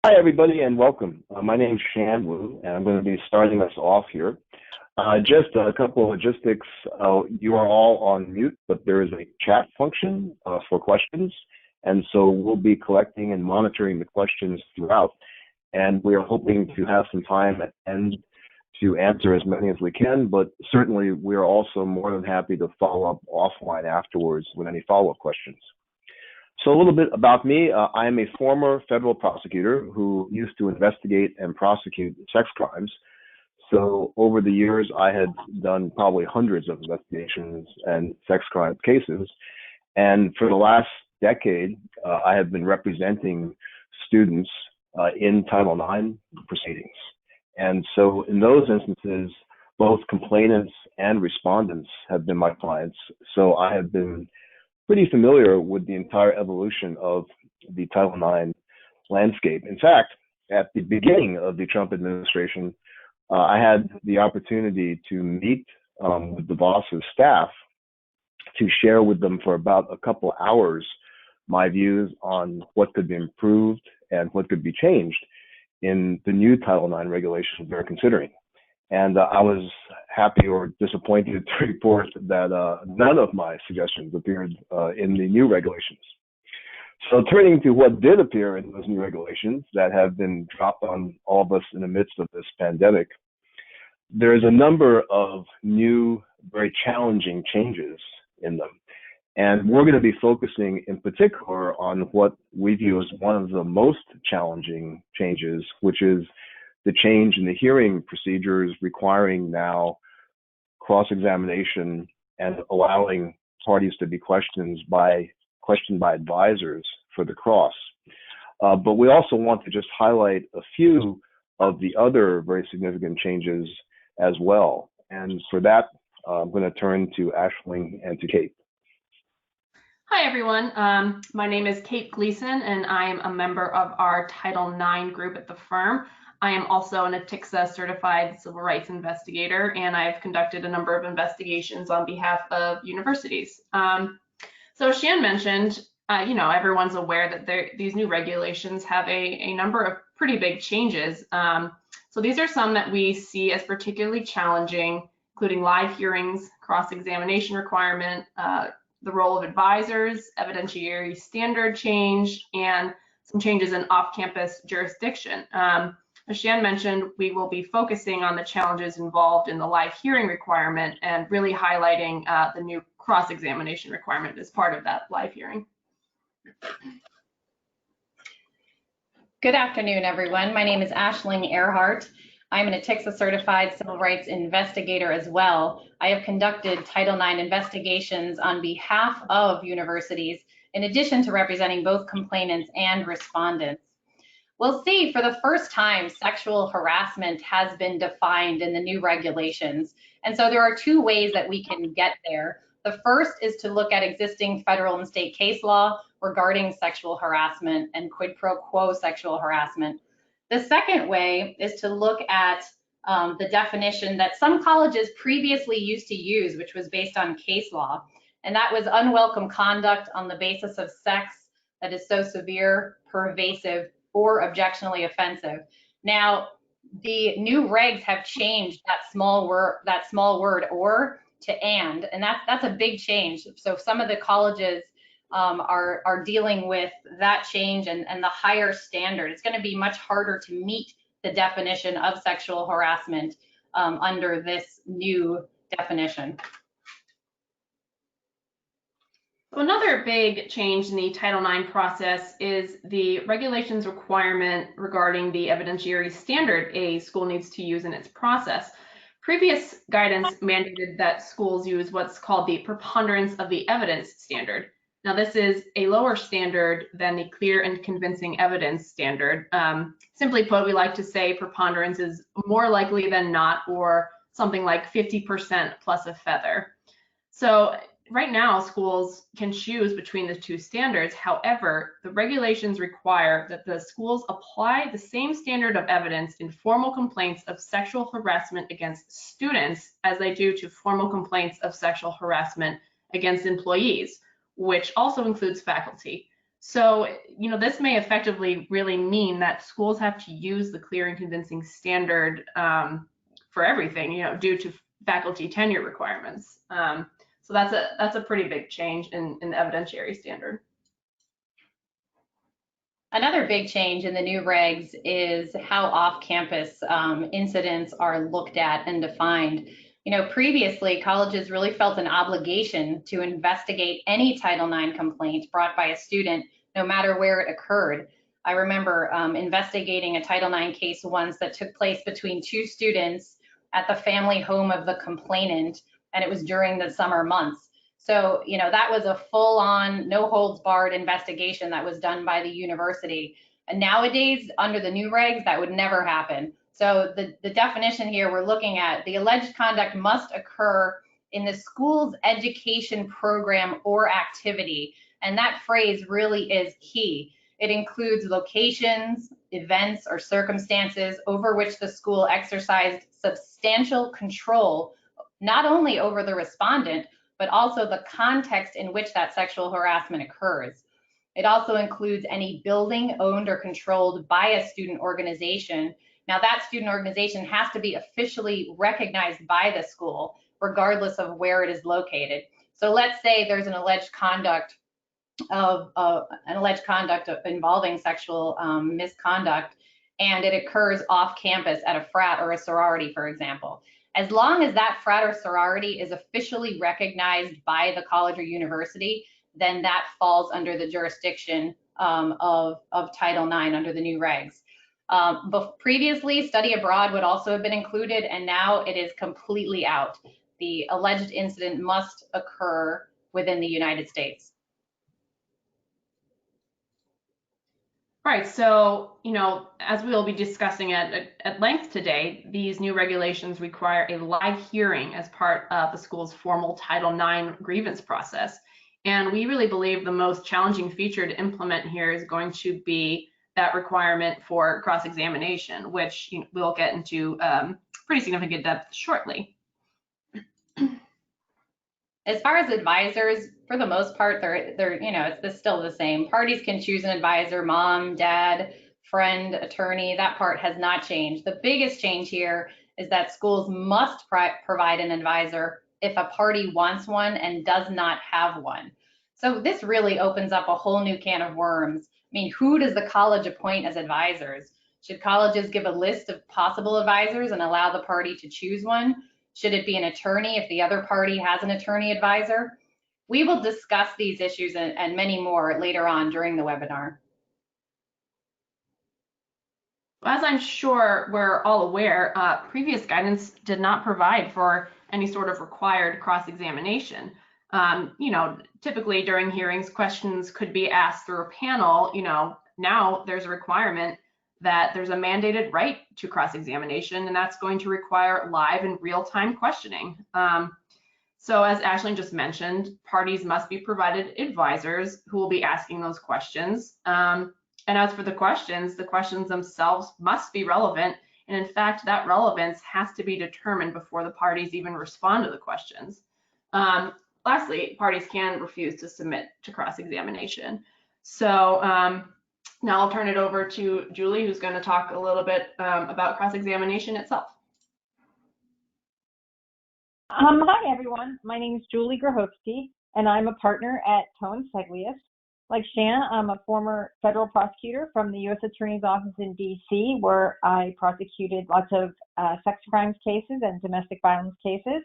Hi, everybody, and welcome. My name is Shan Wu, and I'm going to be starting us off here. Just a couple of logistics. You are all on mute, but there is a chat function for questions, and so we'll be collecting and monitoring the questions throughout, and we are hoping to have some time at the end to answer as many as we can, but certainly we are also more than happy to follow up offline afterwards with any follow-up questions. So a little bit about me. I am a former federal prosecutor who used to investigate and prosecute sex crimes. So over the years, I had done probably hundreds of investigations and sex crime cases. And for the last decade, I have been representing students in Title IX proceedings. And so in those instances, both complainants and respondents have been my clients. So I have been pretty familiar with the entire evolution of the Title IX landscape. In fact, at the beginning of the Trump administration, I had the opportunity to meet with the boss's staff to share with them for about a couple hours my views on what could be improved and what could be changed in the new Title IX regulations they're considering. And I was happy or disappointed to report that none of my suggestions appeared in the new regulations. So turning to what did appear in those new regulations that have been dropped on all of us in the midst of this pandemic, there is a number of new, very challenging changes in them. And we're going to be focusing in particular on what we view as one of the most challenging changes, which is the change in the hearing procedures requiring now cross-examination and allowing parties to be questioned by advisors for the cross. But we also want to just highlight a few of the other very significant changes as well. And for that, I'm going to turn to Ashling and to Kate. Hi, everyone. My name is Kate Gleason, and I am a member of our Title IX group at the firm. I am also an ATIXA-certified civil rights investigator, and I've conducted a number of investigations on behalf of universities. So Shan mentioned, everyone's aware that these new regulations have a number of pretty big changes. So these are some that we see as particularly challenging, including live hearings, cross-examination requirement, the role of advisors, evidentiary standard change, and some changes in off-campus jurisdiction. As Shan mentioned, we will be focusing on the challenges involved in the live hearing requirement and really highlighting the new cross-examination requirement as part of that live hearing. Good afternoon, everyone. My name is Ashling Ehrhardt. I'm an ATIXA-certified civil rights investigator as well. I have conducted Title IX investigations on behalf of universities, in addition to representing both complainants and respondents. We'll see, for the first time, sexual harassment has been defined in the new regulations. And so there are two ways that we can get there. The first is to look at existing federal and state case law regarding sexual harassment and quid pro quo sexual harassment. The second way is to look at the definition that some colleges previously used to use, which was based on case law, and that was unwelcome conduct on the basis of sex that is so severe, pervasive, or objectionably offensive. Now, the new regs have changed that small word or to and that's a big change. So some of the colleges are dealing with that change and the higher standard. It's going to be much harder to meet the definition of sexual harassment under this new definition. Another big change in the Title IX process is the regulations requirement regarding the evidentiary standard a school needs to use in its process. Previous guidance mandated that schools use what's called the preponderance of the evidence standard. Now, this is a lower standard than the clear and convincing evidence standard. Simply put, we like to say preponderance is more likely than not, or something like 50% plus a feather. So right now, schools can choose between the two standards. However, the regulations require that the schools apply the same standard of evidence in formal complaints of sexual harassment against students as they do to formal complaints of sexual harassment against employees, which also includes faculty. So, this may effectively really mean that schools have to use the clear and convincing standard for everything, due to faculty tenure requirements. So that's a pretty big change in the evidentiary standard. Another big change in the new regs is how off-campus incidents are looked at and defined. Previously, colleges really felt an obligation to investigate any Title IX complaint brought by a student, no matter where it occurred. I remember investigating a Title IX case once that took place between two students at the family home of the complainant, and it was during the summer months. So, that was a full-on, no-holds-barred investigation that was done by the university. And nowadays, under the new regs, that would never happen. So the definition here, we're looking at the alleged conduct must occur in the school's education program or activity. And that phrase really is key. It includes locations, events, or circumstances over which the school exercised substantial control, not only over the respondent, but also the context in which that sexual harassment occurs. It also includes any building owned or controlled by a student organization. Now, that student organization has to be officially recognized by the school, regardless of where it is located. So let's say there's an alleged conduct involving sexual misconduct, and it occurs off campus at a frat or a sorority, for example. As long as that frat or sorority is officially recognized by the college or university, then that falls under the jurisdiction of Title IX under the new regs. But previously, study abroad would also have been included, and now it is completely out. The alleged incident must occur within the United States. Right, so, as we'll be discussing at length today, these new regulations require a live hearing as part of the school's formal Title IX grievance process. And we really believe the most challenging feature to implement here is going to be that requirement for cross-examination, which we'll get into pretty significant depth shortly. As far as advisors, for the most part, they're it's still the same. Parties can choose an advisor, mom, dad, friend, attorney. That part has not changed. The biggest change here is that schools must provide an advisor if a party wants one and does not have one. So this really opens up a whole new can of worms. I mean, who does the college appoint as advisors? Should colleges give a list of possible advisors and allow the party to choose one? Should it be an attorney if the other party has an attorney advisor? We will discuss these issues and many more later on during the webinar. As I'm sure we're all aware, previous guidance did not provide for any sort of required cross-examination. Typically during hearings, questions could be asked through a panel. Now there's a requirement that there's a mandated right to cross-examination, and that's going to require live and real-time questioning. So as Ashling just mentioned, parties must be provided advisors who will be asking those questions. And as for the questions themselves must be relevant. And in fact, that relevance has to be determined before the parties even respond to the questions. Lastly, parties can refuse to submit to cross-examination. So now I'll turn it over to Julie, who's going to talk a little bit about cross-examination itself. Hi, everyone. My name is Julie Grohovsky, and I'm a partner at Cohen Seglias. Like Shan, I'm a former federal prosecutor from the U.S. Attorney's Office in D.C., where I prosecuted lots of sex crimes cases and domestic violence cases,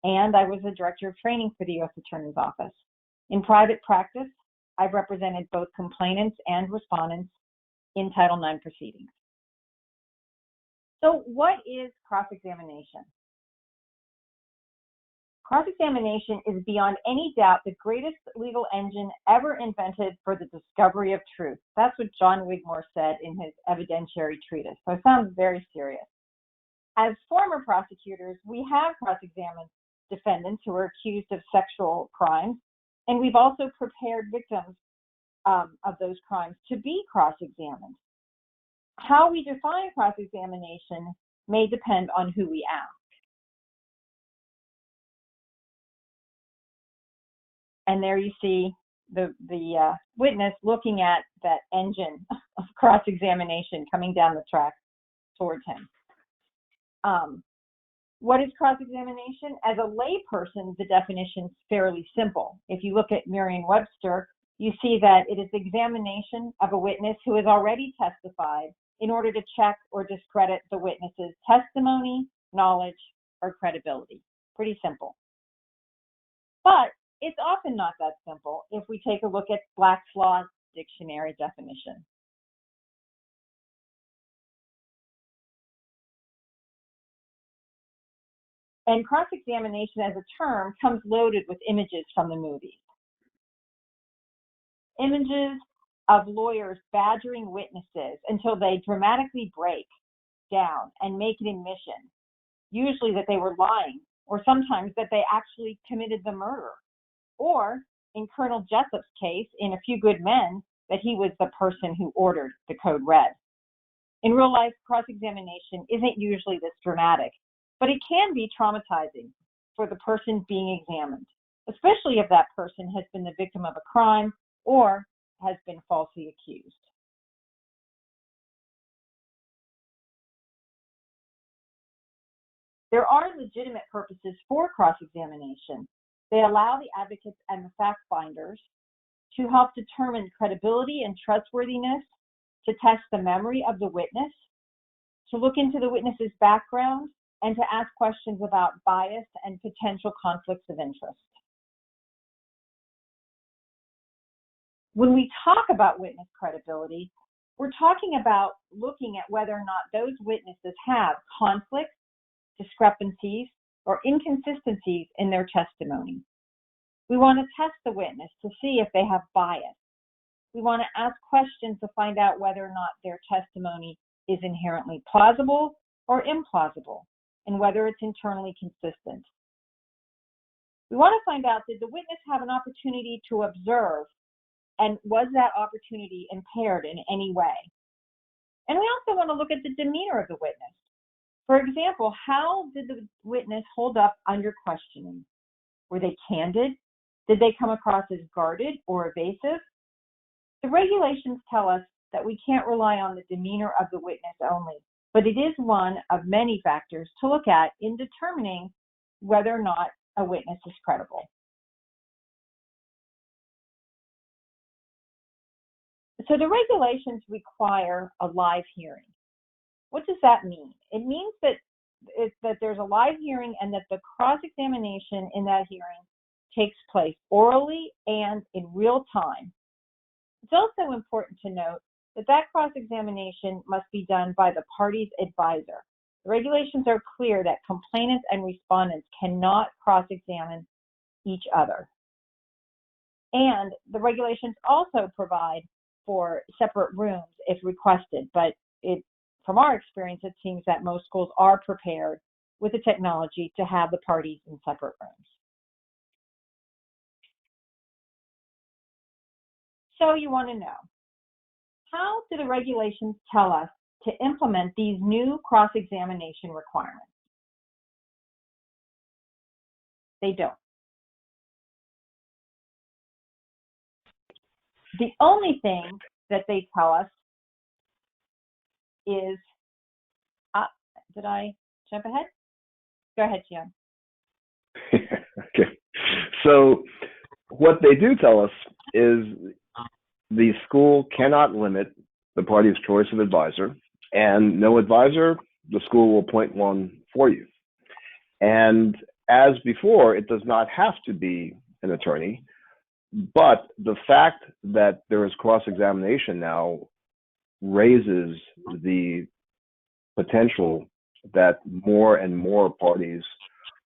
and I was the director of training for the U.S. Attorney's Office. In private practice, I've represented both complainants and respondents in Title IX proceedings. So what is cross-examination? Cross-examination is beyond any doubt the greatest legal engine ever invented for the discovery of truth. That's what John Wigmore said in his evidentiary treatise. So it sounds very serious. As former prosecutors, we have cross-examined defendants who are accused of sexual crimes, and we've also prepared victims of those crimes to be cross-examined. How we define cross-examination may depend on who we ask. And there you see witness looking at that engine of cross-examination coming down the track towards him. What is cross-examination? As a layperson, the definition is fairly simple. If you look at Merriam-Webster, you see that it is the examination of a witness who has already testified in order to check or discredit the witness's testimony, knowledge, or credibility. Pretty simple. But it's often not that simple if we take a look at Black's Law dictionary definition. And cross-examination as a term comes loaded with images from the movies. Images of lawyers badgering witnesses until they dramatically break down and make an admission, usually that they were lying, or sometimes that they actually committed the murder, or in Colonel Jessup's case, in A Few Good Men, that he was the person who ordered the code red. In real life, cross-examination isn't usually this dramatic, but it can be traumatizing for the person being examined, especially if that person has been the victim of a crime or has been falsely accused. There are legitimate purposes for cross-examination. They allow the advocates and the fact finders to help determine credibility and trustworthiness, to test the memory of the witness, to look into the witness's background, and to ask questions about bias and potential conflicts of interest. When we talk about witness credibility, we're talking about looking at whether or not those witnesses have conflicts, discrepancies, or inconsistencies in their testimony. We want to test the witness to see if they have bias. We want to ask questions to find out whether or not their testimony is inherently plausible or implausible, and whether it's internally consistent. We want to find out, did the witness have an opportunity to observe, and was that opportunity impaired in any way? And we also want to look at the demeanor of the witness. For example, how did the witness hold up under questioning? Were they candid? Did they come across as guarded or evasive? The regulations tell us that we can't rely on the demeanor of the witness only, but it is one of many factors to look at in determining whether or not a witness is credible. So the regulations require a live hearing. What does that mean? It means that there's a live hearing and that the cross-examination in that hearing takes place orally and in real time. It's also important to note that that cross-examination must be done by the party's advisor. The regulations are clear that complainants and respondents cannot cross-examine each other. And the regulations also provide for separate rooms if requested, but from our experience, it seems that most schools are prepared with the technology to have the parties in separate rooms. So you want to know, how do the regulations tell us to implement these new cross-examination requirements? They don't. The only thing that they tell us is, did I jump ahead? Go ahead, Jim. Okay. So what they do tell us is the school cannot limit the party's choice of advisor, and no advisor, the school will appoint one for you. And as before, it does not have to be an attorney, but the fact that there is cross-examination now raises the potential that more and more parties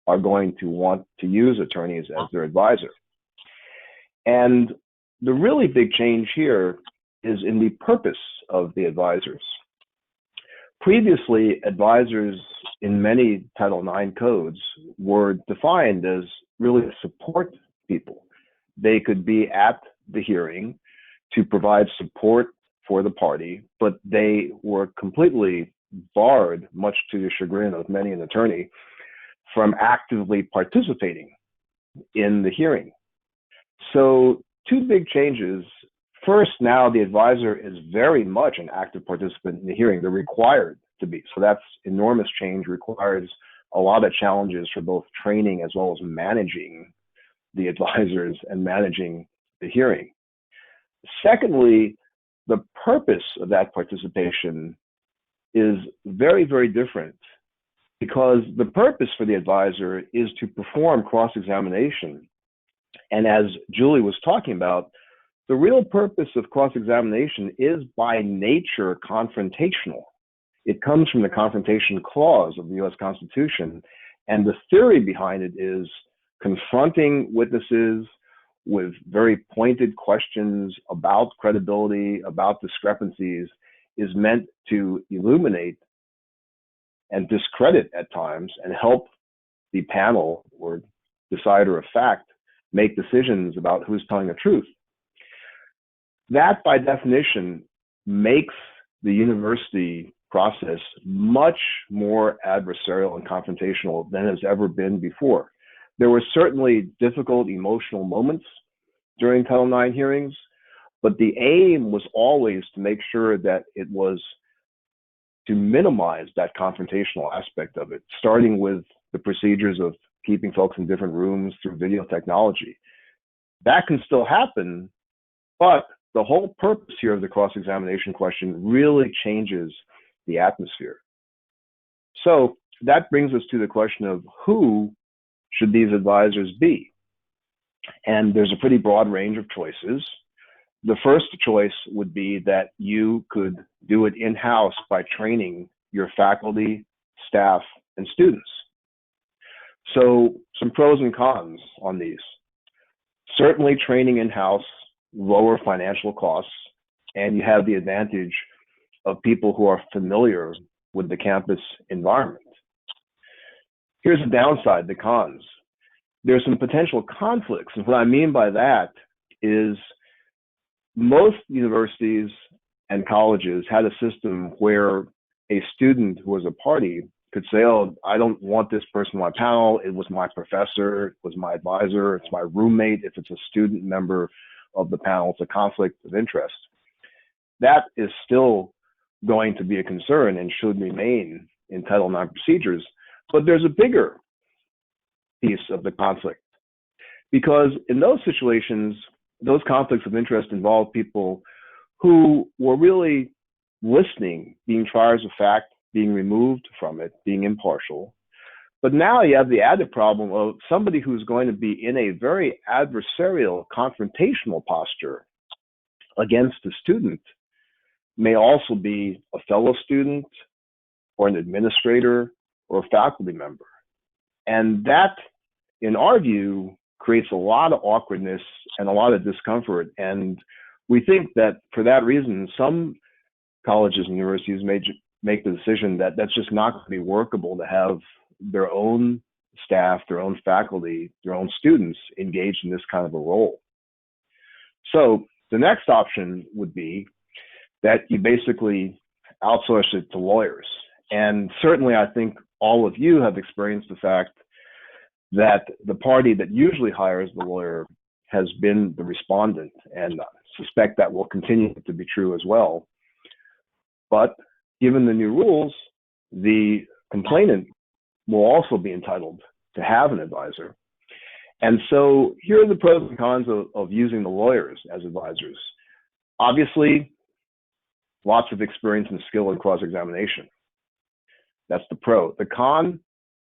are going to want to use attorneys as their advisor. And the really big change here is in the purpose of the advisors. Previously, advisors in many Title IX codes were defined as really support people. They could be at the hearing to provide support for the party, but they were completely barred, much to the chagrin of many an attorney, from actively participating in the hearing. So two big changes. First, now the advisor is very much an active participant in the hearing. They're required to be. So that's enormous change, requires a lot of challenges for both training as well as managing the advisors and managing the hearing. Secondly, the purpose of that participation is very, very different, because the purpose for the advisor is to perform cross-examination. And as Julie was talking about, the real purpose of cross-examination is by nature confrontational. It comes from the Confrontation Clause of the US Constitution, and the theory behind it is confronting witnesses with very pointed questions about credibility, about discrepancies, is meant to illuminate and discredit at times and help the panel or decider of fact make decisions about who's telling the truth. That, by definition, makes the university process much more adversarial and confrontational than has ever been before. There were certainly difficult emotional moments during Title IX hearings, but the aim was always to make sure that it was to minimize that confrontational aspect of it, starting with the procedures of keeping folks in different rooms through video technology. That can still happen, but the whole purpose here of the cross-examination question really changes the atmosphere. So that brings us to the question of who should these advisors be? And there's a pretty broad range of choices. The first choice would be that you could do it in-house by training your faculty, staff, and students. So some pros and cons on these. Certainly training in-house, lower financial costs, and you have the advantage of people who are familiar with the campus environment. Here's the downside, the cons. There's some potential conflicts, and what I mean by that is most universities and colleges had a system where a student who was a party could say, oh, I don't want this person on my panel, it was my professor, it was my advisor, it's my roommate. If it's a student member of the panel, it's a conflict of interest. That is still going to be a concern and should remain in Title IX procedures. But there's a bigger piece of the conflict, because in those situations, those conflicts of interest involve people who were really listening, being triers of fact, being removed from it, being impartial. But now you have the added problem of somebody who's going to be in a very adversarial, confrontational posture against a student may also be a fellow student or an administrator or a faculty member. And that, in our view, creates a lot of awkwardness and a lot of discomfort. And we think that for that reason, some colleges and universities may make the decision that that's just not going to be workable to have their own staff, their own faculty, their own students engaged in this kind of a role. So the next option would be that you basically outsource it to lawyers. And certainly I think all of you have experienced the fact that the party that usually hires the lawyer has been the respondent, and I suspect that will continue to be true as well. But given the new rules, the complainant will also be entitled to have an advisor. And so here are the pros and cons of using the lawyers as advisors. Obviously, lots of experience and skill in cross-examination. That's the pro. The con,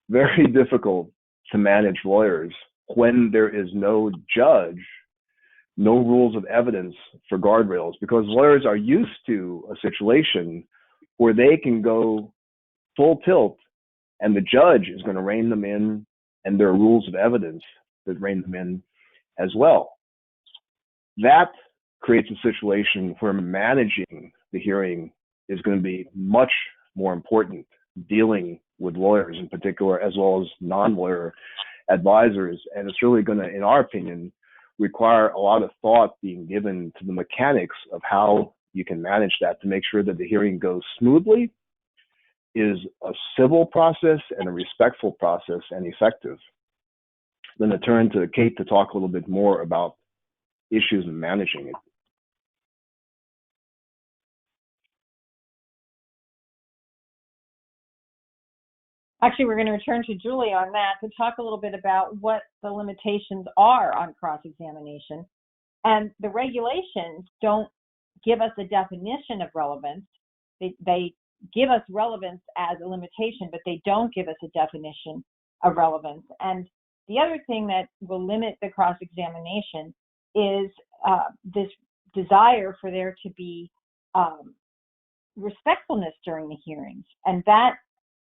very difficult to manage lawyers when there is no judge, no rules of evidence for guardrails, because lawyers are used to a situation where they can go full tilt and the judge is going to rein them in, and there are rules of evidence that rein them in as well. That creates a situation where managing the hearing is going to be much more important, dealing with lawyers in particular, as well as non-lawyer advisors. And it's really going to, in our opinion, require a lot of thought being given to the mechanics of how you can manage that to make sure that the hearing goes smoothly, is a civil process and a respectful process and effective. Then I turn to Kate to talk a little bit more about issues in managing it? Actually, we're going to return to Julie on that to talk a little bit about what the limitations are on cross-examination. And the regulations don't give us a definition of relevance. They give us relevance as a limitation, but they don't give us a definition of relevance. And the other thing that will limit the cross-examination is this desire for there to be respectfulness during the hearings. And that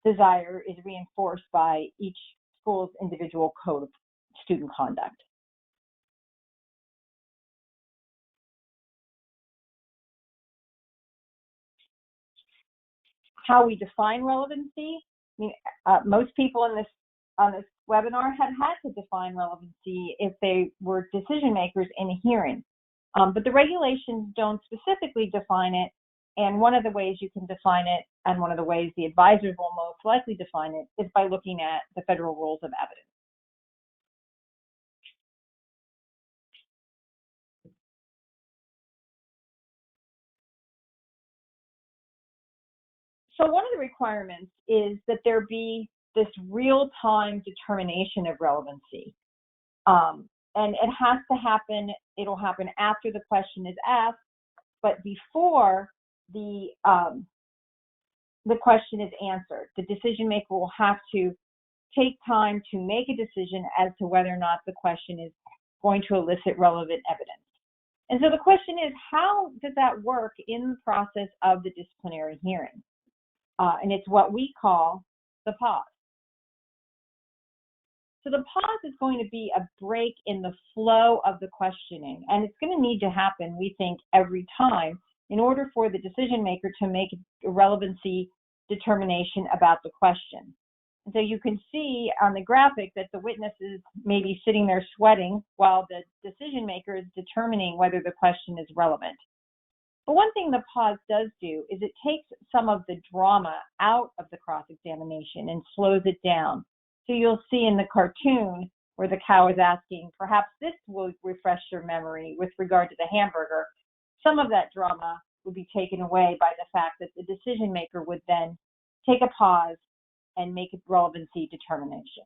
desire is reinforced by each school's individual code of student conduct. How we define relevancy. I mean, most people on this webinar have had to define relevancy if they were decision makers in a hearing. But the regulations don't specifically define it. And one of the ways you can define it, and one of the ways the advisors will most likely define it, is by looking at the federal rules of evidence. So one of the requirements is that there be this real-time determination of relevancy. And it has to happen, it'll happen after the question is asked, but before the question is answered. The decision maker will have to take time to make a decision as to whether or not the question is going to elicit relevant evidence. And so the question is, how does that work in the process of the disciplinary hearing? And it's what we call the pause. So the pause is going to be a break in the flow of the questioning, and it's going to need to happen, we think, every time in order for the decision maker to make a relevancy determination about the question. And so you can see on the graphic that the witnesses may be sitting there sweating while the decision maker is determining whether the question is relevant. But one thing the pause does do is it takes some of the drama out of the cross-examination and slows it down. So you'll see in the cartoon where the cow is asking, perhaps this will refresh your memory with regard to the hamburger. Some of that drama would be taken away by the fact that the decision maker would then take a pause and make a relevancy determination.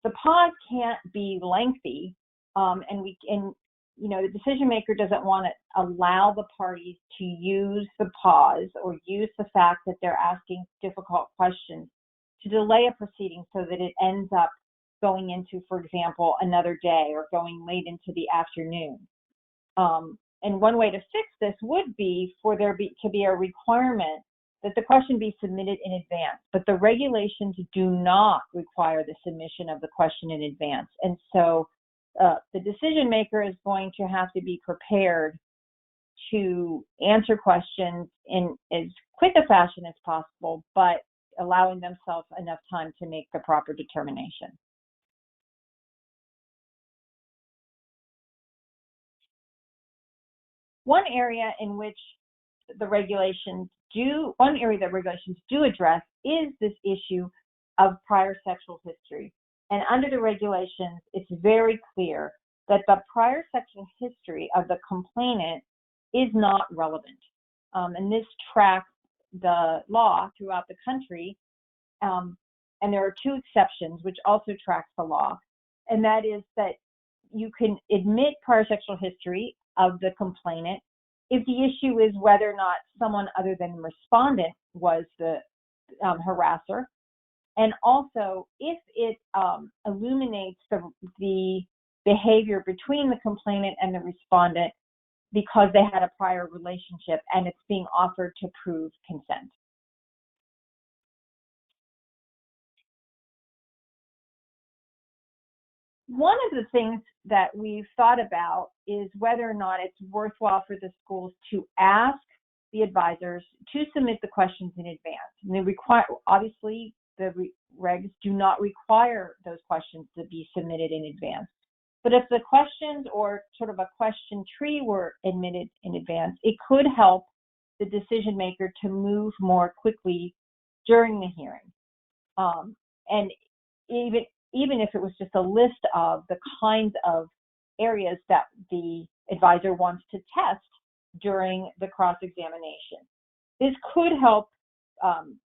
The pause can't be lengthy, and the decision maker doesn't want to allow the parties to use the pause or use the fact that they're asking difficult questions to delay a proceeding so that it ends up going into, for example, another day or going late into the afternoon. And one way to fix this would be for there to be a requirement that the question be submitted in advance, but the regulations do not require the submission of the question in advance. And so the decision maker is going to have to be prepared to answer questions in as quick a fashion as possible, but allowing themselves enough time to make the proper determination. One area that regulations do address is this issue of prior sexual history. And under the regulations, it's very clear that the prior sexual history of the complainant is not relevant. And this tracks the law throughout the country. And there are two exceptions, which also tracks the law. And that is that you can admit prior sexual history of the complainant if the issue is whether or not someone other than the respondent was the harasser, and also if it illuminates the behavior between the complainant and the respondent because they had a prior relationship and it's being offered to prove consent. One of the things that we've thought about is whether or not it's worthwhile for the schools to ask the advisors to submit the questions in advance. And they require, obviously, the regs do not require those questions to be submitted in advance. But if the questions or sort of a question tree were admitted in advance, it could help the decision maker to move more quickly during the hearing. And even if it was just a list of the kinds of areas that the advisor wants to test during the cross-examination. This could help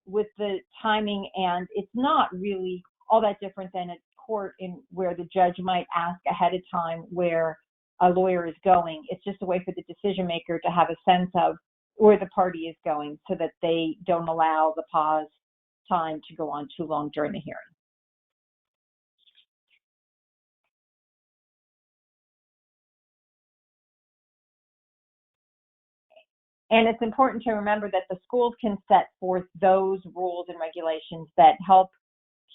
with the timing, and it's not really all that different than a court where the judge might ask ahead of time where a lawyer is going. It's just a way for the decision maker to have a sense of where the party is going so that they don't allow the pause time to go on too long during the hearing. And it's important to remember that the schools can set forth those rules and regulations that help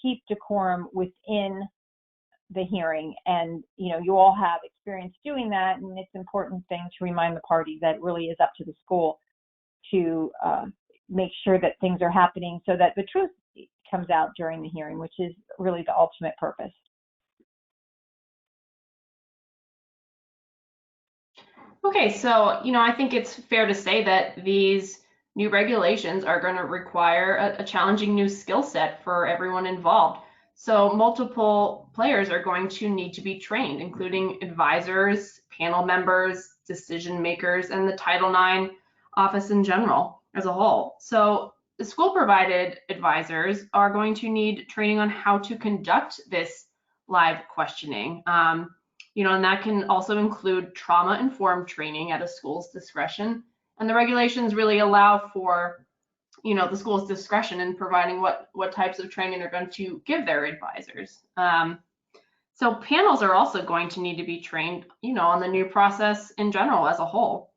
keep decorum within the hearing. And, you know, you all have experience doing that, and it's an important thing to remind the party that it really is up to the school to make sure that things are happening so that the truth comes out during the hearing, which is really the ultimate purpose. Okay, so, you know, I think it's fair to say that these new regulations are going to require a challenging new skill set for everyone involved. So multiple players are going to need to be trained, including advisors, panel members, decision makers, and the Title IX office in general as a whole. So the school-provided advisors are going to need training on how to conduct this live questioning. You know, and that can also include trauma-informed training at a school's discretion. And the regulations really allow for, you know, the school's discretion in providing what types of training they're going to give their advisors. So panels are also going to need to be trained, you know, on the new process in general as a whole.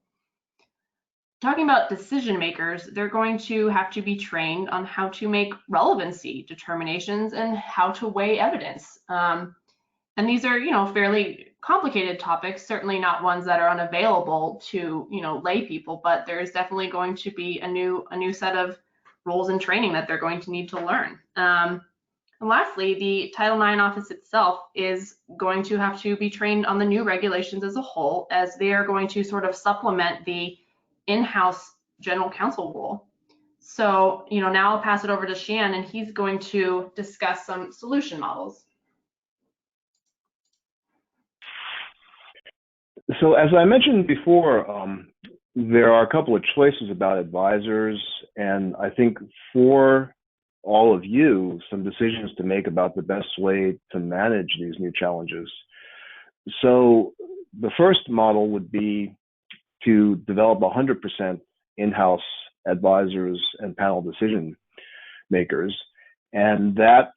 Talking about decision makers, they're going to have to be trained on how to make relevancy determinations and how to weigh evidence. And these are, you know, fairly complicated topics, certainly not ones that are unavailable to, you know, lay people, but there's definitely going to be a new set of rules and training that they're going to need to learn. And lastly, the Title IX office itself is going to have to be trained on the new regulations as a whole, as they are going to sort of supplement the in-house general counsel rule. So, you know, now I'll pass it over to Shan, and he's going to discuss some solution models. So as I mentioned before, there are a couple of choices about advisors, and I think for all of you, some decisions to make about the best way to manage these new challenges. So the first model would be to develop 100% in-house advisors and panel decision makers. And that,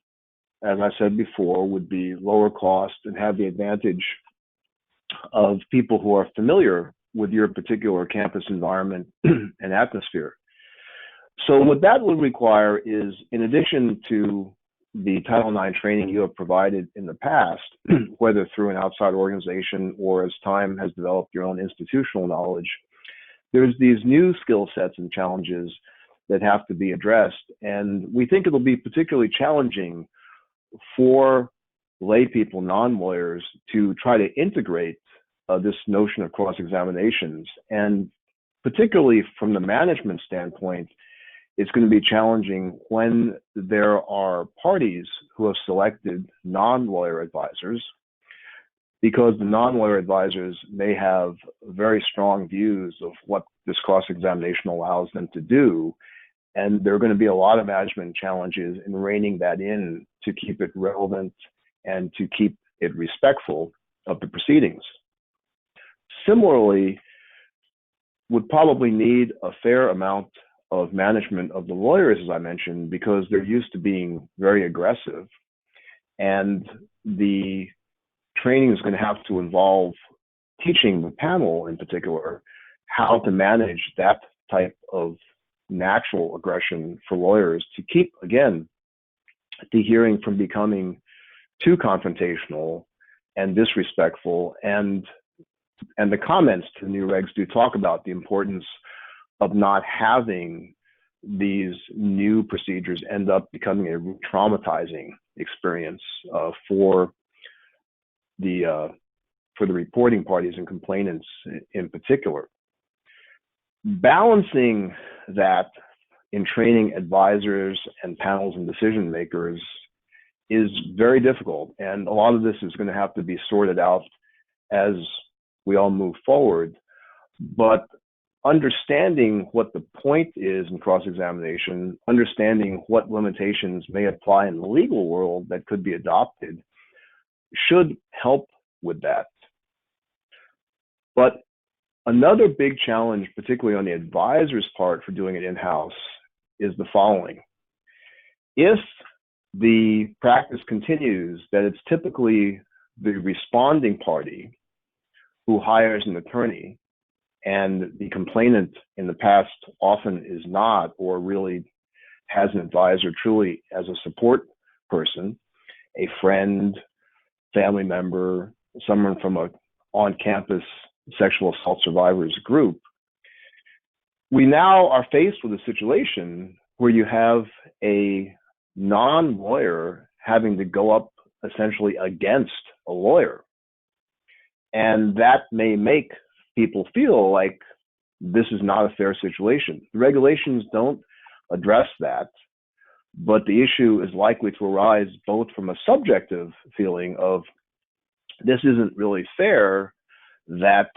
as I said before, would be lower cost and have the advantage of people who are familiar with your particular campus environment and atmosphere. So what that would require is, in addition to the Title IX training you have provided in the past, whether through an outside organization or as time has developed your own institutional knowledge, there's these new skill sets and challenges that have to be addressed. And we think it'll be particularly challenging for lay people, non-lawyers, to try to integrate this notion of cross-examinations. And particularly from the management standpoint, it's going to be challenging when there are parties who have selected non-lawyer advisors, because the non-lawyer advisors may have very strong views of what this cross-examination allows them to do. And there are going to be a lot of management challenges in reining that in to keep it relevant and to keep it respectful of the proceedings. Similarly, would probably need a fair amount of management of the lawyers, as I mentioned, because they're used to being very aggressive. And the training is going to have to involve teaching the panel in particular how to manage that type of natural aggression for lawyers to keep, again, the hearing from becoming too confrontational and disrespectful. And the comments to the new regs do talk about the importance of not having these new procedures end up becoming a traumatizing experience for the reporting parties and complainants in particular. Balancing that in training advisors and panels and decision makers is very difficult. And a lot of this is going to have to be sorted out as we all move forward. But understanding what the point is in cross-examination, understanding what limitations may apply in the legal world that could be adopted, should help with that. But another big challenge, particularly on the advisor's part for doing it in-house, is the following. If the practice continues that it's typically the responding party who hires an attorney, and the complainant in the past often is not, or really has an advisor truly as a support person, a friend, family member, someone from a on-campus sexual assault survivors group, we now are faced with a situation where you have a non-lawyer having to go up essentially against a lawyer. And that may make people feel like this is not a fair situation. The regulations don't address that, but the issue is likely to arise both from a subjective feeling of this isn't really fair that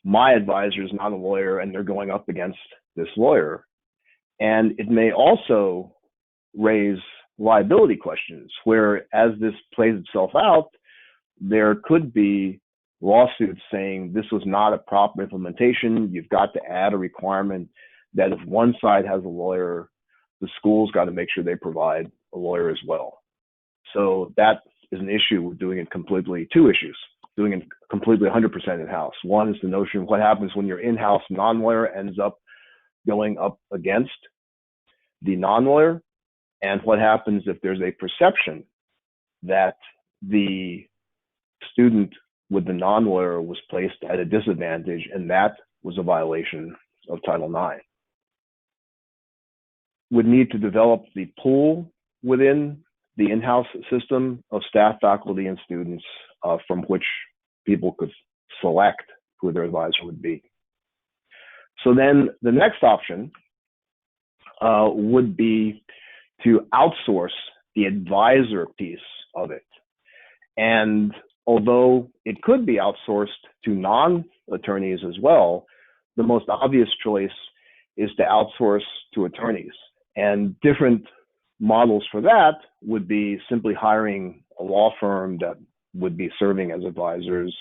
my advisor is not a lawyer and they're going up against this lawyer. And it may also raise liability questions where, as this plays itself out, there could be lawsuits saying this was not a proper implementation. You've got to add a requirement that if one side has a lawyer, the school's got to make sure they provide a lawyer as well. So that is an issue with doing it completely, two issues, doing it completely 100% in-house. One is the notion of what happens when your in-house non-lawyer ends up going up against the non-lawyer, and what happens if there's a perception that the student with the non-lawyer was placed at a disadvantage, and that was a violation of Title IX. Would need to develop the pool within the in-house system of staff, faculty, and students from which people could select who their advisor would be. So then the next option would be to outsource the advisor piece of it. And although it could be outsourced to non-attorneys as well, the most obvious choice is to outsource to attorneys. And different models for that would be simply hiring a law firm that would be serving as advisors,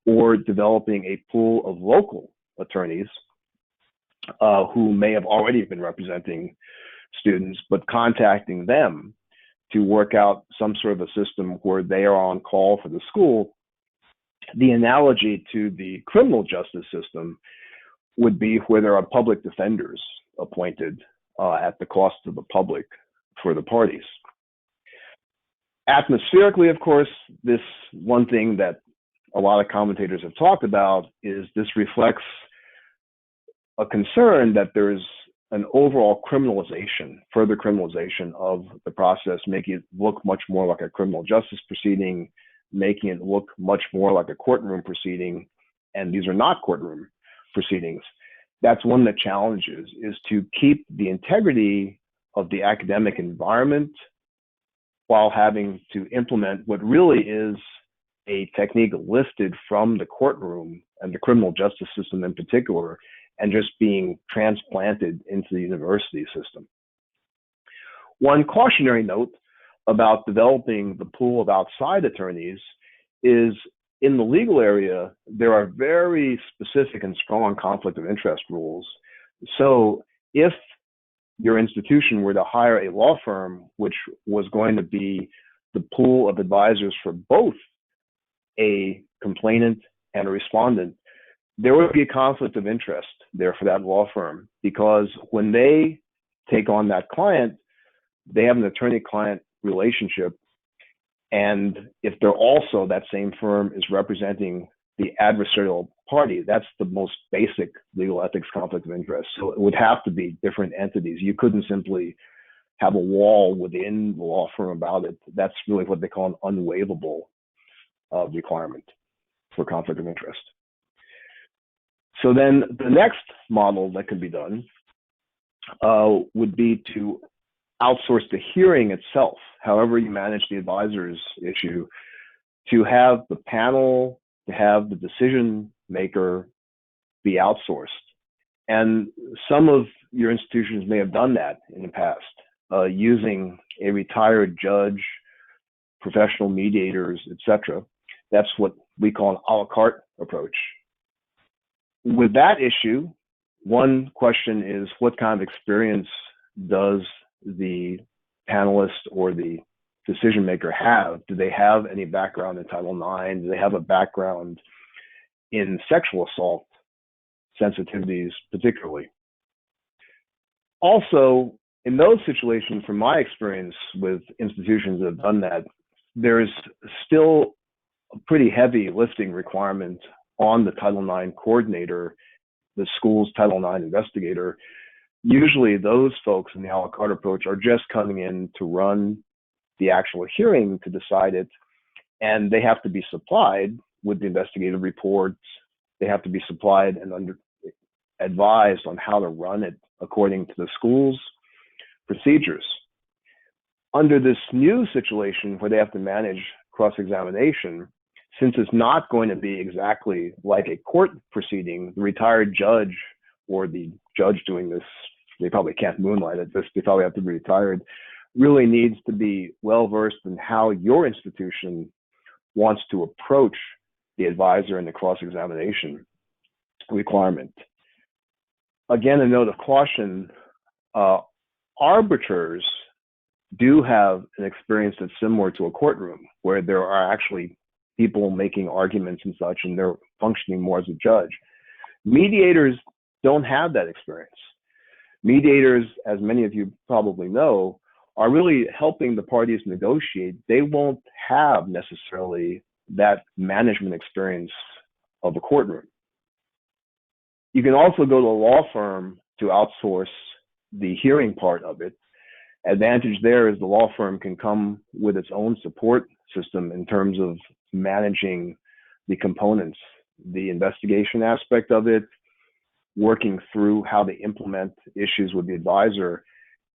or developing a pool of local attorneys who may have already been representing students, but contacting them to work out some sort of a system where they are on call for the school. The analogy to the criminal justice system would be where there are public defenders appointed at the cost of the public for the parties. Atmospherically, of course, this one thing that a lot of commentators have talked about is this reflects a concern that there's an overall criminalization, further criminalization of the process, making it look much more like a criminal justice proceeding, making it look much more like a courtroom proceeding, and these are not courtroom proceedings. That's one of the challenges, is to keep the integrity of the academic environment while having to implement what really is a technique lifted from the courtroom and the criminal justice system in particular, and just being transplanted into the university system. One cautionary note about developing the pool of outside attorneys is, in the legal area, there are very specific and strong conflict of interest rules. So if your institution were to hire a law firm which was going to be the pool of advisors for both a complainant and a respondent, there would be a conflict of interest there for that law firm, because when they take on that client, they have an attorney-client relationship. And if they're also, that same firm is representing the adversarial party, that's the most basic legal ethics conflict of interest. So it would have to be different entities. You couldn't simply have a wall within the law firm about it. That's really what they call an unwaivable requirement for conflict of interest. So then the next model that can be done would be to outsource the hearing itself, however you manage the advisor's issue, to have the panel, to have the decision maker be outsourced. And some of your institutions may have done that in the past, using a retired judge, professional mediators, etc. That's what we call an a la carte approach. With that issue, one question is, what kind of experience does the panelist or the decision maker have? Do they have any background in Title IX? Do they have a background in sexual assault sensitivities particularly? Also, in those situations, from my experience with institutions that have done that, there's still a pretty heavy lifting requirement on the Title IX coordinator, the school's Title IX investigator. Usually those folks in the a la carte approach are just coming in to run the actual hearing, to decide it, and they have to be supplied with the investigative reports. They have to be supplied and advised on how to run it according to the school's procedures. Under this new situation where they have to manage cross-examination, since it's not going to be exactly like a court proceeding, the retired judge or the judge doing this, they probably can't moonlight at this, they probably have to be retired, really needs to be well-versed in how your institution wants to approach the advisor and the cross-examination requirement. Again, a note of caution, arbiters do have an experience that's similar to a courtroom, where there are actually people making arguments and such, and they're functioning more as a judge. Mediators don't have that experience. Mediators, as many of you probably know, are really helping the parties negotiate. They won't have necessarily that management experience of a courtroom. You can also go to a law firm to outsource the hearing part of it. Advantage there is the law firm can come with its own support system in terms of managing the components, the investigation aspect of it, working through how they implement issues with the advisor,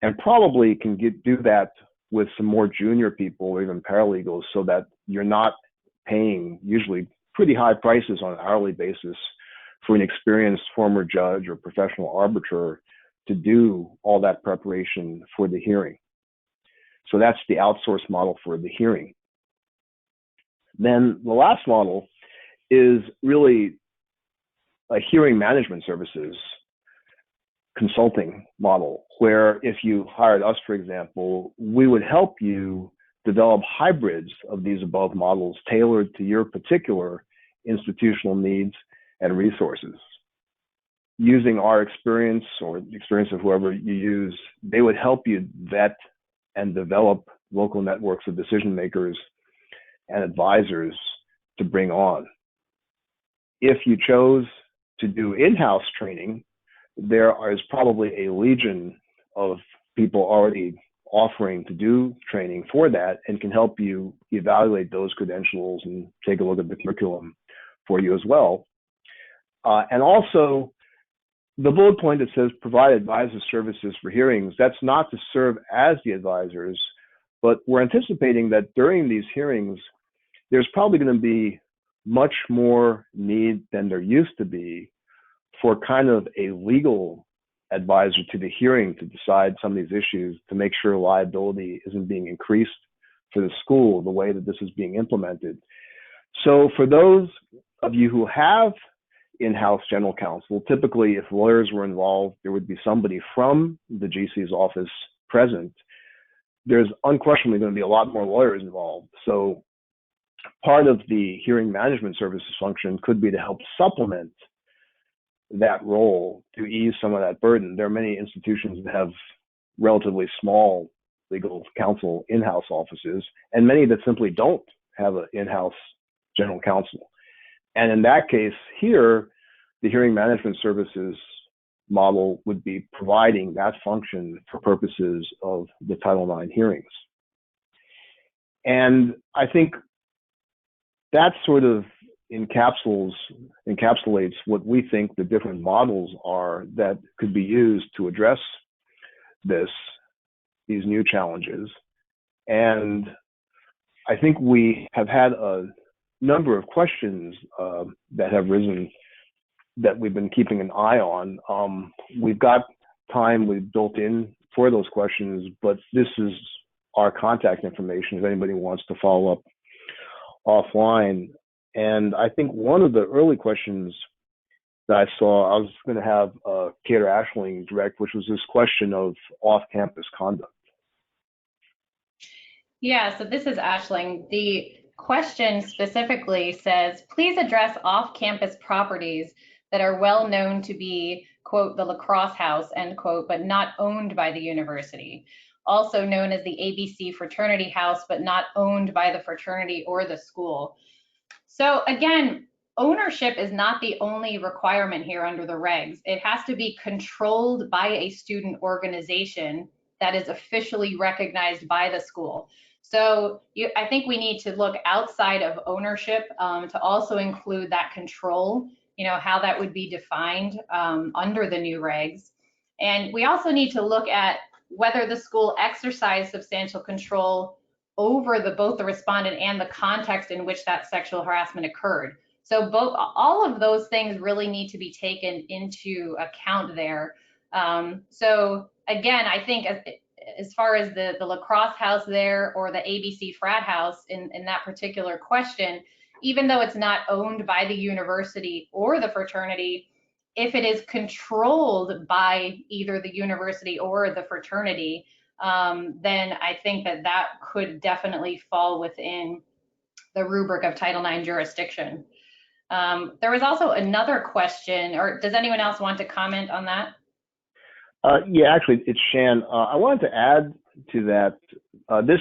and probably can do that with some more junior people or even paralegals, so that you're not paying usually pretty high prices on an hourly basis for an experienced former judge or professional arbiter to do all that preparation for the hearing. So that's the outsource model for the hearing. Then the last model is really a hearing management services consulting model, where if you hired us, for example, we would help you develop hybrids of these above models tailored to your particular institutional needs and resources. Using our experience or the experience of whoever you use, they would help you vet and develop local networks of decision makers and advisors to bring on. If you chose to do in-house training, there is probably a legion of people already offering to do training for that and can help you evaluate those credentials and take a look at the curriculum for you as well. And also, the bullet point that says provide advisor services for hearings, that's not to serve as the advisors, but we're anticipating that during these hearings, there's probably going to be much more need than there used to be for kind of a legal advisor to the hearing to decide some of these issues, to make sure liability isn't being increased for the school the way that this is being implemented. So for those of you who have in-house general counsel, typically if lawyers were involved, there would be somebody from the GC's office present. There's unquestionably going to be a lot more lawyers involved. So part of the hearing management services function could be to help supplement that role to ease some of that burden. There are many institutions that have relatively small legal counsel in-house offices, and many that simply don't have an in-house general counsel. And in that case, here, the hearing management services model would be providing that function for purposes of the Title IX hearings. And I think that sort of encapsulates what we think the different models are that could be used to address these new challenges. And I think we have had a number of questions that have risen that we've been keeping an eye on. We've got time we've built in for those questions, but this is our contact information if anybody wants to follow up offline. And I think one of the early questions that I saw, I was going to have Kate or Ashling direct, which was this question of off-campus conduct. Yeah, so this is Ashling. The question specifically says, please address off-campus properties that are well known to be, quote, the lacrosse house, end quote, but not owned by the university. Also known as the ABC fraternity house, but not owned by the fraternity or the school. So again, ownership is not the only requirement here under the regs. It has to be controlled by a student organization that is officially recognized by the school. So I think we need to look outside of ownership to also include that control, how that would be defined under the new regs. And we also need to look at whether the school exercised substantial control over both the respondent and the context in which that sexual harassment occurred. So all of those things really need to be taken into account there. So again, I think as far as the lacrosse house there or the ABC frat house in that particular question, even though it's not owned by the university or the fraternity, if it is controlled by either the university or the fraternity, then I think that could definitely fall within the rubric of Title IX jurisdiction. There was also another question, or does anyone else want to comment on that? Yeah, actually, it's Shan. I wanted to add to that. This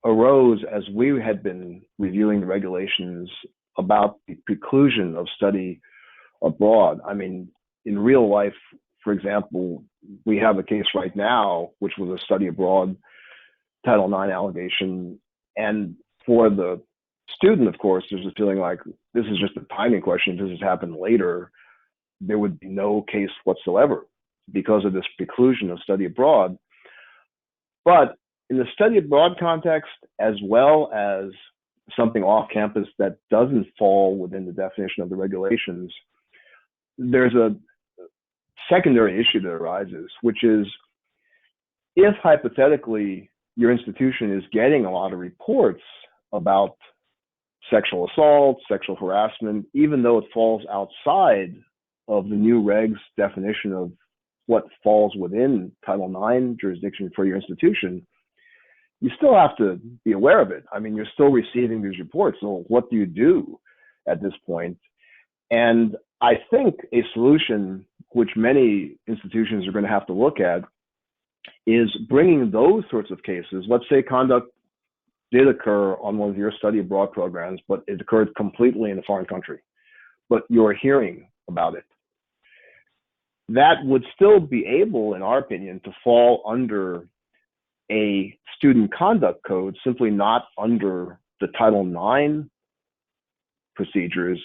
arose as we had been reviewing the regulations about the preclusion of study abroad. I mean, in real life, for example, we have a case right now, which was a study abroad Title IX allegation. And for the student, of course, there's a feeling like this is just a timing question. If this has happened later, there would be no case whatsoever because of this preclusion of study abroad. But in the study abroad context, as well as something off campus that doesn't fall within the definition of the regulations, there's a secondary issue that arises, which is if hypothetically your institution is getting a lot of reports about sexual assault, sexual harassment, even though it falls outside of the new regs definition of what falls within Title IX jurisdiction for your institution, you still have to be aware of it. I mean, you're still receiving these reports. So what do you do at this point? And I think a solution which many institutions are going to have to look at is bringing those sorts of cases. Let's say conduct did occur on one of your study abroad programs, but it occurred completely in a foreign country, but you're hearing about it. That would still be able, in our opinion, to fall under a student conduct code, simply not under the Title IX procedures.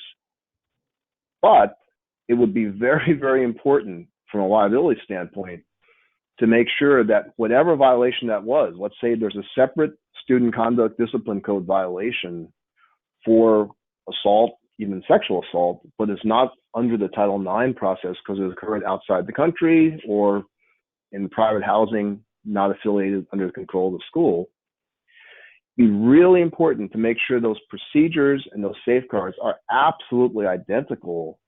But it would be very, very important from a liability standpoint to make sure that whatever violation that was, let's say there's a separate student conduct discipline code violation for assault, even sexual assault, but it's not under the Title IX process because it occurred outside the country or in private housing, not affiliated under the control of the school. It'd be really important to make sure those procedures and those safeguards are absolutely identical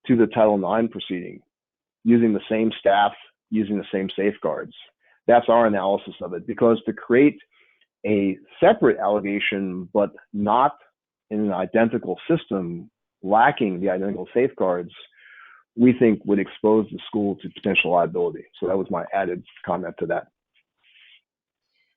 to the Title IX proceeding, using the same staff, using the same safeguards. That's our analysis of it, because to create a separate allegation, but not in an identical system, lacking the identical safeguards, we think would expose the school to potential liability. So that was my added comment to that.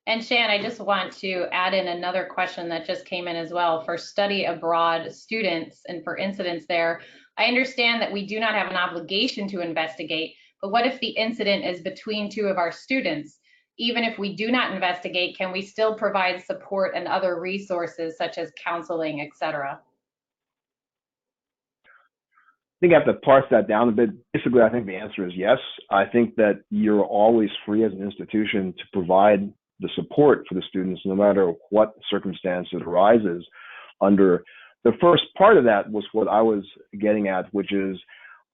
And Shan, I just want to add in another question that just came in as well for study abroad students and for incidents there. I understand that we do not have an obligation to investigate, but what if the incident is between two of our students? Even if we do not investigate, can we still provide support and other resources such as counseling, etc.? think I have to parse that down a bit. Basically, I think the answer is yes. I think that you're always free as an institution to provide the support for the students, no matter what circumstance it arises under. The first part of that was what I was getting at, which is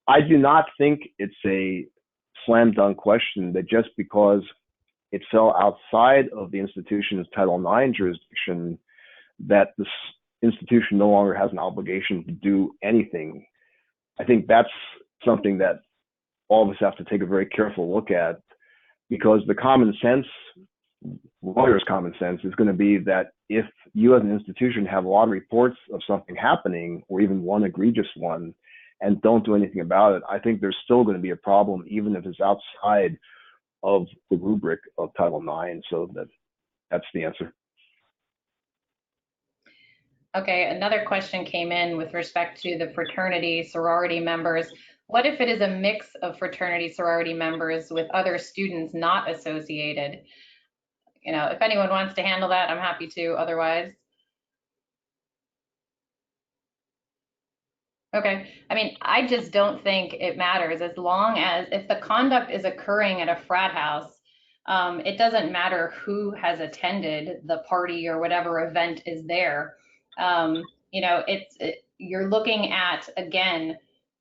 I do not think it's a slam dunk question that just because it fell outside of the institution's Title IX jurisdiction, that this institution no longer has an obligation to do anything. I think that's something that all of us have to take a very careful look at, because the common sense, lawyers' common sense, is going to be that if you as an institution have a lot of reports of something happening, or even one egregious one, and don't do anything about it, I think there's still going to be a problem, even if it's outside of the rubric of Title IX. So that's the answer. Okay, another question came in with respect to the fraternity sorority members. What if it is a mix of fraternity sorority members with other students not associated? You know, if anyone wants to handle that, I'm happy to, otherwise. Okay, I mean, I just don't think it matters, as long as if the conduct is occurring at a frat house, it doesn't matter who has attended the party or whatever event is there. You know, you're looking at, again,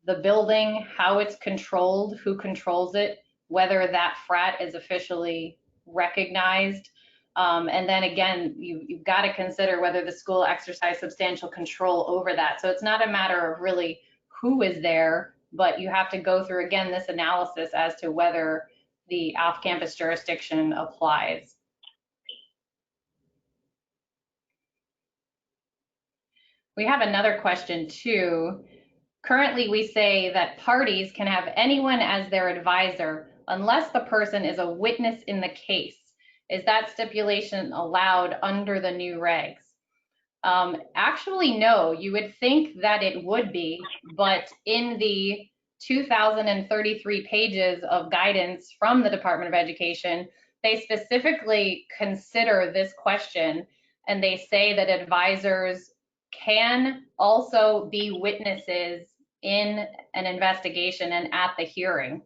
the building, how it's controlled, who controls it, whether that frat is officially recognized. And then again, you've got to consider whether the school exercised substantial control over that. So it's not a matter of really who is there, but you have to go through, again, this analysis as to whether the off-campus jurisdiction applies. We have another question too. Currently, we say that parties can have anyone as their advisor unless the person is a witness in the case. Is that stipulation allowed under the new regs? Actually, no. You would think that it would be, but in the 2,033 pages of guidance from the Department of Education, they specifically consider this question, and they say that advisors can also be witnesses in an investigation and at the hearing.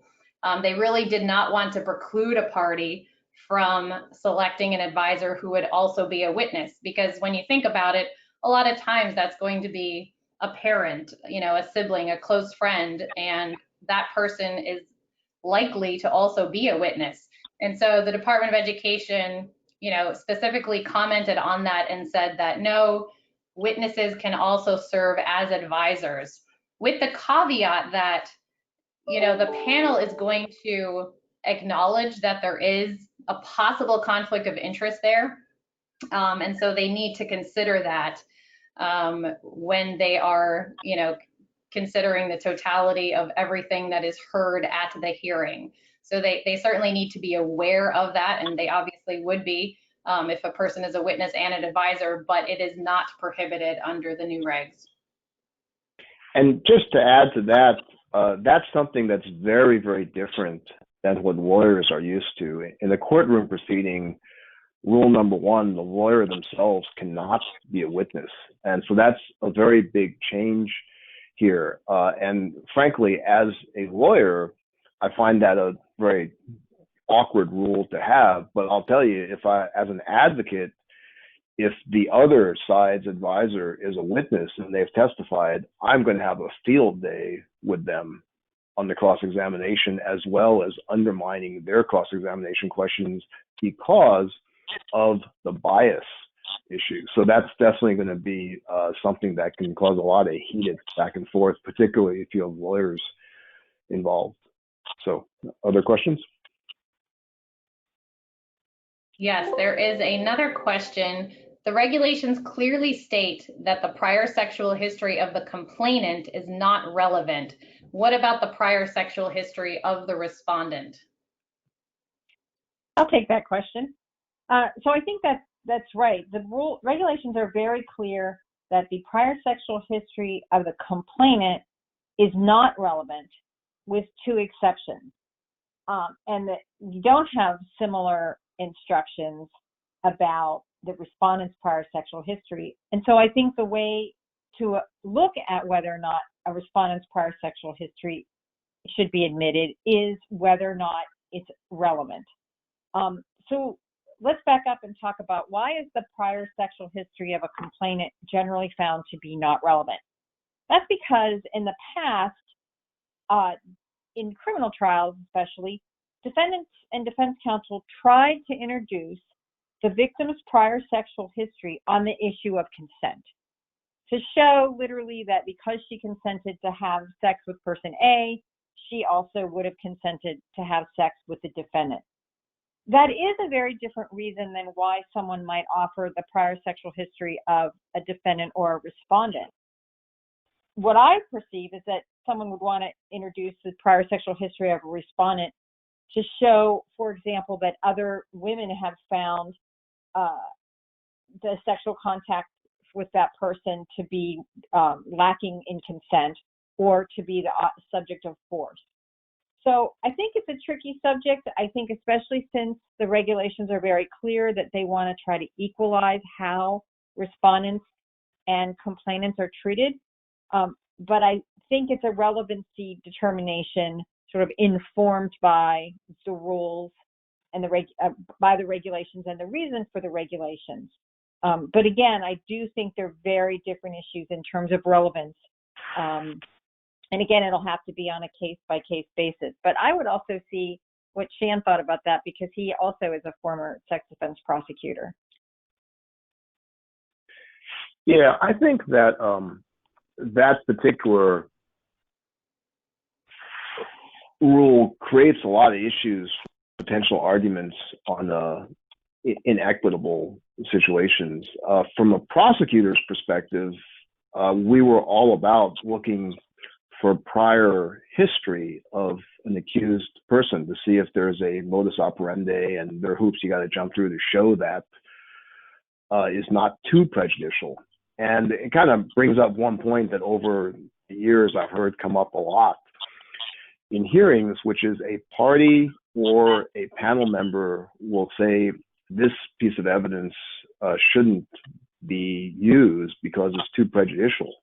They really did not want to preclude a party from selecting an advisor who would also be a witness, because when you think about it, a lot of times that's going to be a parent, you know, a sibling, a close friend, and that person is likely to also be a witness. And so the Department of Education, you know, specifically commented on that and said that no, witnesses can also serve as advisors, with the caveat that, you know, the panel is going to acknowledge that there is a possible conflict of interest there. And so they need to consider that when they are, you know, considering the totality of everything that is heard at the hearing. So they certainly need to be aware of that, and they obviously would be if a person is a witness and an advisor, but it is not prohibited under the new regs. And just to add to that, that's something that's very, very different than what lawyers are used to. In a courtroom proceeding, rule number one, the lawyer themselves cannot be a witness. And so that's a very big change here. And frankly, as a lawyer, I find that a very awkward rule to have. But I'll tell you, if I, as an advocate, if the other side's advisor is a witness and they've testified, I'm going to have a field day with them on the cross-examination, as well as undermining their cross-examination questions because of the bias issue. So that's definitely going to be something that can cause a lot of heated back and forth, particularly if you have lawyers involved. So other questions? Yes, there is another question. The regulations clearly state that the prior sexual history of the complainant is not relevant. What about the prior sexual history of the respondent? I'll take that question. So I think that's right. The regulations are very clear that the prior sexual history of the complainant is not relevant, with two exceptions, and that you don't have similar instructions about the respondent's prior sexual history. And so I think the way to look at whether or not a respondent's prior sexual history should be admitted is whether or not it's relevant. So let's back up and talk about why is the prior sexual history of a complainant generally found to be not relevant? That's because in the past, in criminal trials especially, defendants and defense counsel tried to introduce the victim's prior sexual history on the issue of consent, to show literally that because she consented to have sex with person A, she also would have consented to have sex with the defendant. That is a very different reason than why someone might offer the prior sexual history of a defendant or a respondent. What I perceive is that someone would want to introduce the prior sexual history of a respondent to show, for example, that other women have found the sexual contact with that person to be lacking in consent or to be the subject of force. So I think it's a tricky subject. I think especially since the regulations are very clear that they want to try to equalize how respondents and complainants are treated. But I think it's a relevancy determination sort of informed by the rules and by the regulations and the reasons for the regulations. But again, I do think they're very different issues in terms of relevance. And again, it'll have to be on a case-by-case basis. But I would also see what Shan thought about that, because he also is a former sex offense prosecutor. Yeah, I think that that particular rule creates a lot of issues, potential arguments on inequitable situations. From a prosecutor's perspective, we were all about looking for prior history of an accused person to see if there's a modus operandi, and there are hoops you got to jump through to show that is not too prejudicial. And it kind of brings up one point that over the years I've heard come up a lot in hearings, which is a party or a panel member will say this piece of evidence shouldn't be used because it's too prejudicial.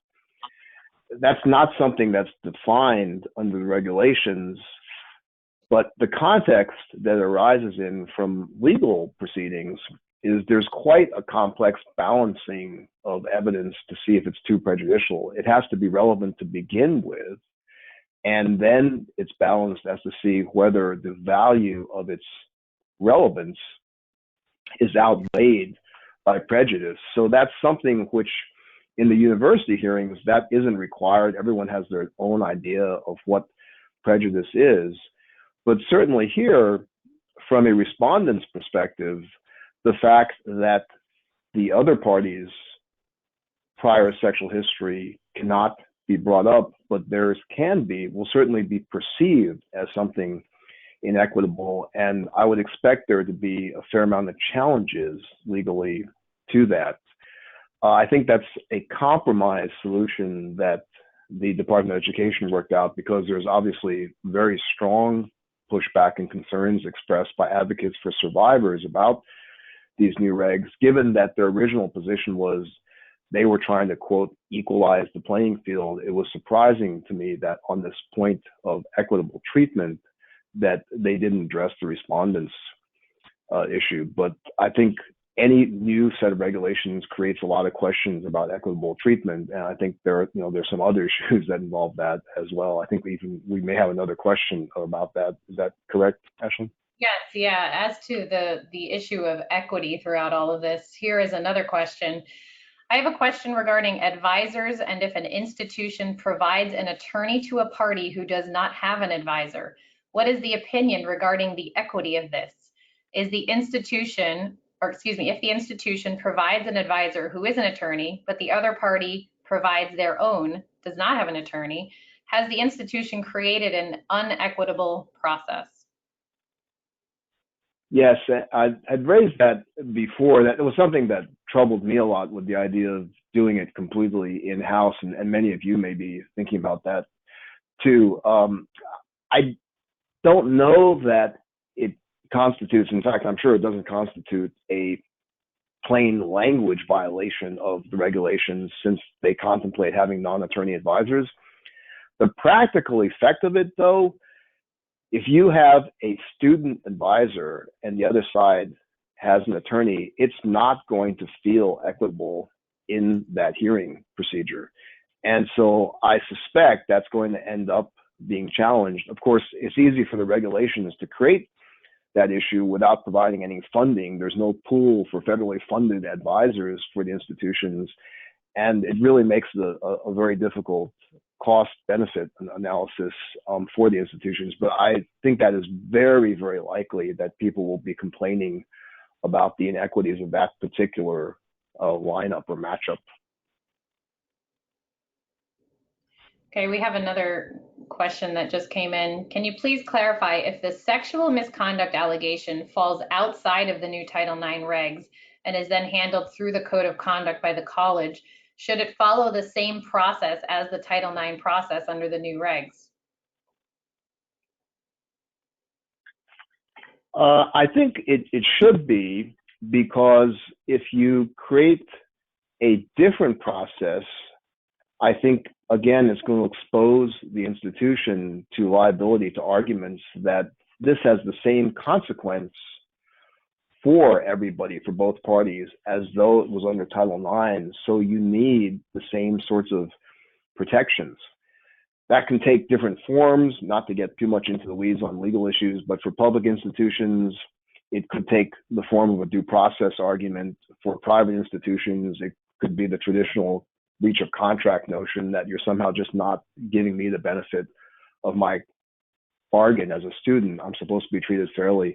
That's not something that's defined under the regulations, but the context that arises in from legal proceedings is there's quite a complex balancing of evidence to see if it's too prejudicial. It has to be relevant to begin with, and then it's balanced as to see whether the value of its relevance is outweighed by prejudice. So that's something which in the university hearings, that isn't required. Everyone has their own idea of what prejudice is. But certainly here, from a respondent's perspective, the fact that the other party's prior sexual history cannot be brought up, but theirs can be, will certainly be perceived as something inequitable. And I would expect there to be a fair amount of challenges legally to that. I think that's a compromise solution that the Department of Education worked out, because there's obviously very strong pushback and concerns expressed by advocates for survivors about these new regs, given that their original position was they were trying to, quote, equalize the playing field. It was surprising to me that on this point of equitable treatment, that they didn't address the respondents' issue. But I think any new set of regulations creates a lot of questions about equitable treatment, and I think there's some other issues that involve that as well. I think we may have another question about that. Is that correct, Ashling? Yes, yeah. As to the issue of equity throughout all of this, here is another question. I have a question regarding advisors and if an institution provides an attorney to a party who does not have an advisor. What is the opinion regarding the equity of this? Is the institution, or excuse me, if the institution provides an advisor who is an attorney, but the other party provides their own, does not have an attorney, has the institution created an unequitable process? Yes, I'd raised that before. That it was something that troubled me a lot, with the idea of doing it completely in-house, and many of you may be thinking about that too. I don't know that it constitutes, in fact, I'm sure it doesn't constitute a plain language violation of the regulations since they contemplate having non-attorney advisors. The practical effect of it, though, if you have a student advisor and the other side has an attorney, it's not going to feel equitable in that hearing procedure. And so I suspect that's going to end up being challenged. Of course, it's easy for the regulations to create that issue without providing any funding. There's no pool for federally funded advisors for the institutions, and it really makes it a very difficult cost-benefit analysis for the institutions. But I think that is very, very likely that people will be complaining about the inequities of that particular lineup or matchup. Okay, we have another question that just came in. Can you please clarify if the sexual misconduct allegation falls outside of the new Title IX regs and is then handled through the code of conduct by the college? Should it follow the same process as the Title IX process under the new regs? I think it should be, because if you create a different process, I think, again, it's going to expose the institution to liability, to arguments that this has the same consequence for everybody, for both parties, as though it was under Title IX. So you need the same sorts of protections. That can take different forms, not to get too much into the weeds on legal issues, but for public institutions, it could take the form of a due process argument. For private institutions, it could be the traditional breach of contract notion that you're somehow just not giving me the benefit of my bargain as a student. I'm supposed to be treated fairly.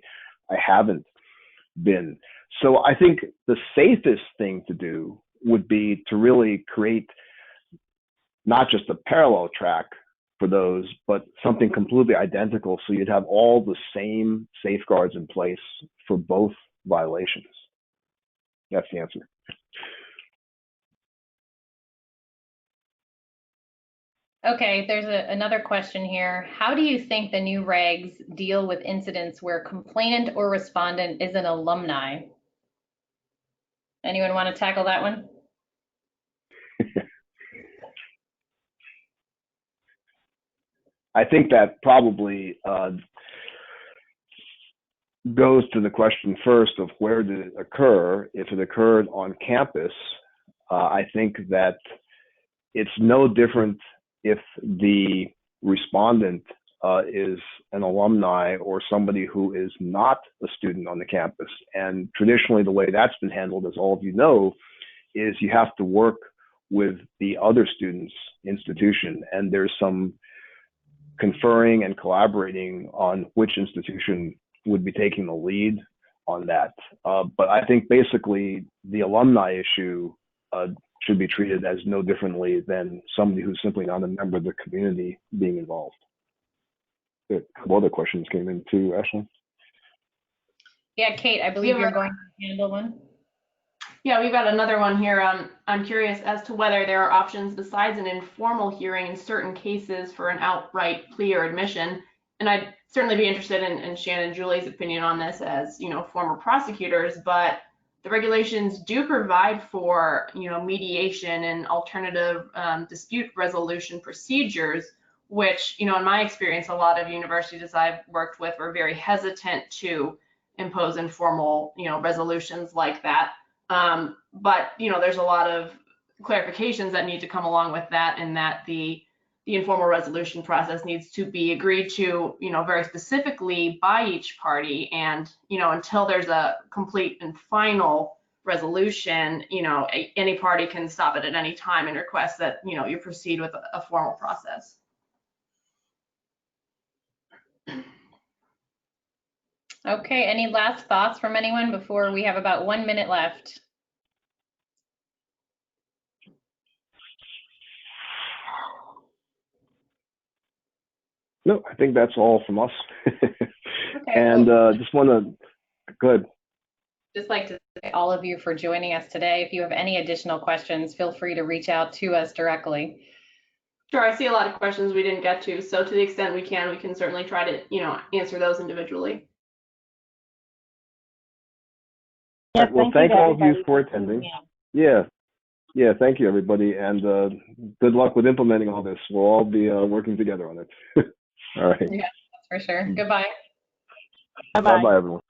I haven't been. So I think the safest thing to do would be to really create not just a parallel track for those, but something completely identical, so you'd have all the same safeguards in place for both violations. That's the answer. Okay, there's another question here. How do you think the new regs deal with incidents where complainant or respondent is an alumni? Anyone want to tackle that one? I think that probably goes to the question first of where did it occur. If it occurred on campus, I think that it's no different if the respondent is an alumni or somebody who is not a student on the campus. And traditionally, the way that's been handled, as all of you know, is you have to work with the other student's institution, and there's some conferring and collaborating on which institution would be taking the lead on that. But I think basically the alumni issue should be treated as no differently than somebody who's simply not a member of the community being involved. A couple other questions came in too, Ashling. Yeah, Kate, I believe you're going to handle one. Yeah, we've got another one here. I'm curious as to whether there are options besides an informal hearing in certain cases for an outright plea or admission. And I'd certainly be interested in Shannon and Julie's opinion on this as, former prosecutors, but the regulations do provide for, mediation and alternative dispute resolution procedures, which, in my experience, a lot of universities I've worked with were very hesitant to impose informal, resolutions like that. But, there's a lot of clarifications that need to come along with that, and that the informal resolution process needs to be agreed to, very specifically by each party. And, until there's a complete and final resolution, any party can stop it at any time and request that, you proceed with a formal process. Okay, any last thoughts from anyone before we have about 1 minute left? No, I think that's all from us. Okay, and just want to, go ahead. Just like to thank all of you for joining us today. If you have any additional questions, feel free to reach out to us directly. Sure, I see a lot of questions we didn't get to, so to the extent we can certainly try to, answer those individually. Yes, Well, thank thank all of you everybody for tuning attending. in. Yeah, thank you, everybody, and good luck with implementing all this. We'll all be working together on it. All right. Yeah, that's for sure. Goodbye. Bye-bye. Bye-bye, everyone.